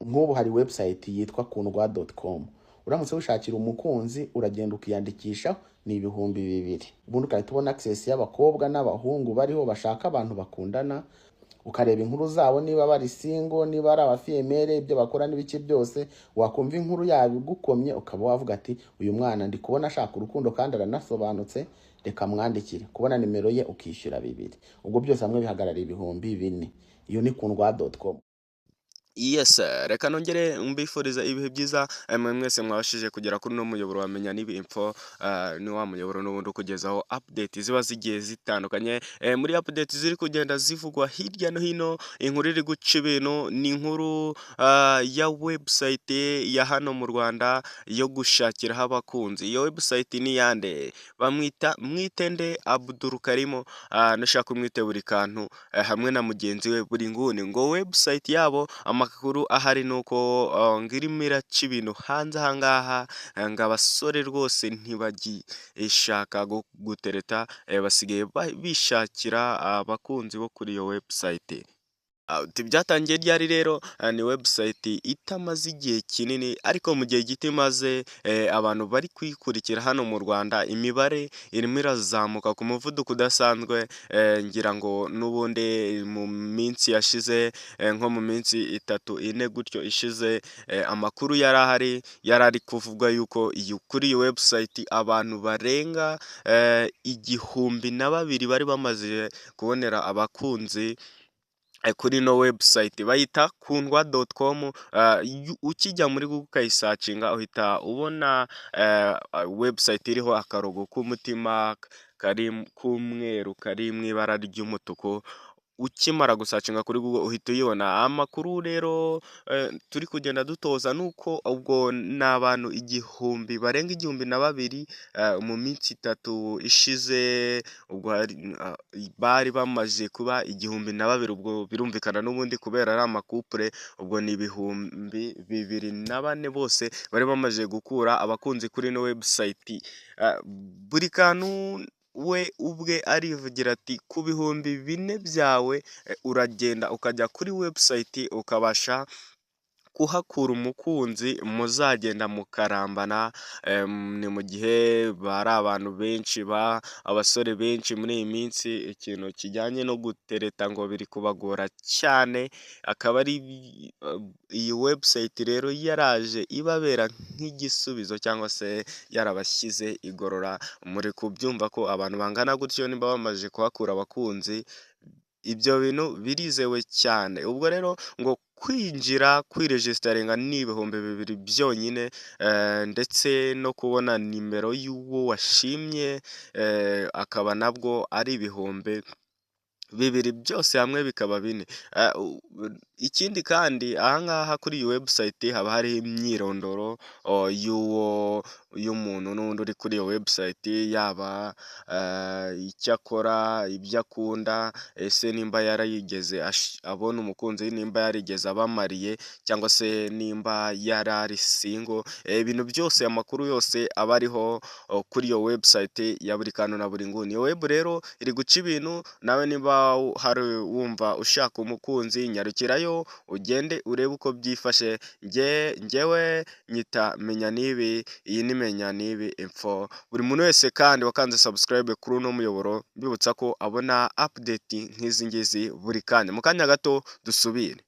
nk'ubu hari website yitwa kundwa.com, uramutse wishakira umukunzi uragenda ukiyandikisha, ni 2,000. ubundi ukahita ubona access y'abakobwa n'abahungu bariho bashaka abantu bakundana, ukareba inkuru zabo niba bari single, niba ari abafemere, ibyo bakora n'ibiki byose. Wakumva inkuru yabigukomye ukaba wavuga ati uyu mwana ndi kubona ashaka urukundo kandi aranasobanutse, reka mwandikire, kubona nimero ye ukishyura 2. ubwo byose hamwe bihagarara 4,000. iyo ni kundwa.com. Yes, reka nongere mbifuriza ibihe byiza mwe mwese mwabashije kugera kuri no muyoboro wamenya n'ibinfo, ni wa muyoboro n'ubundi kugezaho update ziba zigiye zitandukanye. Muri update ziri kugenda zivugwa hirya no hino, inkuru iri guca ibintu ni inkuru ya website ya hano mu Rwanda yo gushakiraho abakunzi. Iyo website ni yande, bamwita Mwitende Abdul Karim, nashaka kumwite buri kantu hamwe na mugenzi we buri nguni. Ngo website yabo amakuru ahari nuko ngirimo iraca ibintu hanze ahangaha, ngo abasore rwose ntibagishaka gutereta, basigaye bishakira abakunzi bo kuri iyo website. Byatangiye ryari rero? Ni website itamaze igihe kinini, ariko mu gihe gito imaze abantu bari kuyikurikira hano mu Rwanda, imibare irimo irazamuka ku muvuduko udasanzwe. Ngira ngo n'ubundi mu minsi yashize, nko mu minsi 3-4 gutyo ishize, amakuru yari ari kuvuga yuko kuri iyi website abantu barenga 1,200 bari bamaze kubonera abakunzi kuri no website bayita kundwa.com. Ukijya muri Google ukayisacinga uhita ubona website iriho akarogo k'umutima kari k'umweru kari mu ibara ry'umutuku. Ukimara gusacinga kuri Google uhita uyibona. Amakuru rero turi kugenda dutoza nuko ubwo n'abantu 1,000 barenga 1,200 mu minsi 3 ishize, ubwo bari bamaze kuba 1,200. ubwo birumvikana n'ubundi kubera ari amakupure, ubwo ni 2,204 bose bari bamaze gukura abakunzi kuri no website. Buri kantu we ubwe arivugira ati ku 4,000 byawe uragenda ukajya kuri website ukabasha kuhakura umukunzi muzagenda mukarambana. Ni mu gihe bari abantu benshi abasore benshi muri iyi minsi ikintu kijyanye no gutereta ngo biri kubagora cyane, akaba ari iyi website rero yaraje ibabera nk'igisubizo cyangwa se yarabashyize igorora. Muri kubyumva ko abantu bangana gutyo niba bamaze kuhakura abakunzi, ibyo bintu birizewe cyane. Ubwo rero ngo kwiregisitaringa ni 2,000 byonyine, ndetse no kubona nimero y'uwo washimye akaba nabwo ari 2,000 byose hamwe bikaba 4. Ikindi kandi ahangaha kuri iyi website haba hari imyirondoro y'umuntu n'undi uri kuri iyo website, yaba icyo akora, ibyo akunda, ese nimba yarayigeze abona umukunzi, nimba yarigeze abamariye, cyangwa se nimba yarari single. Ibintu byose, amakuru yose aba ariho kuri iyo website ya buri kantu na buri nguni. Iyo web rero iri guca ibintu. Nawe niba hari wumva ushaka umukunzi, nyarukirayo ugende urebe uko byifashe. Njyewe nyita Menya Nibi, iyi ni Menya Nibi info. Buri muntu wese kandi wakanze subscribe kuri uno muyoboro, mbibutsa ko abona update nk'izi ngizi buri kanya. Mu kanya gato dusubire.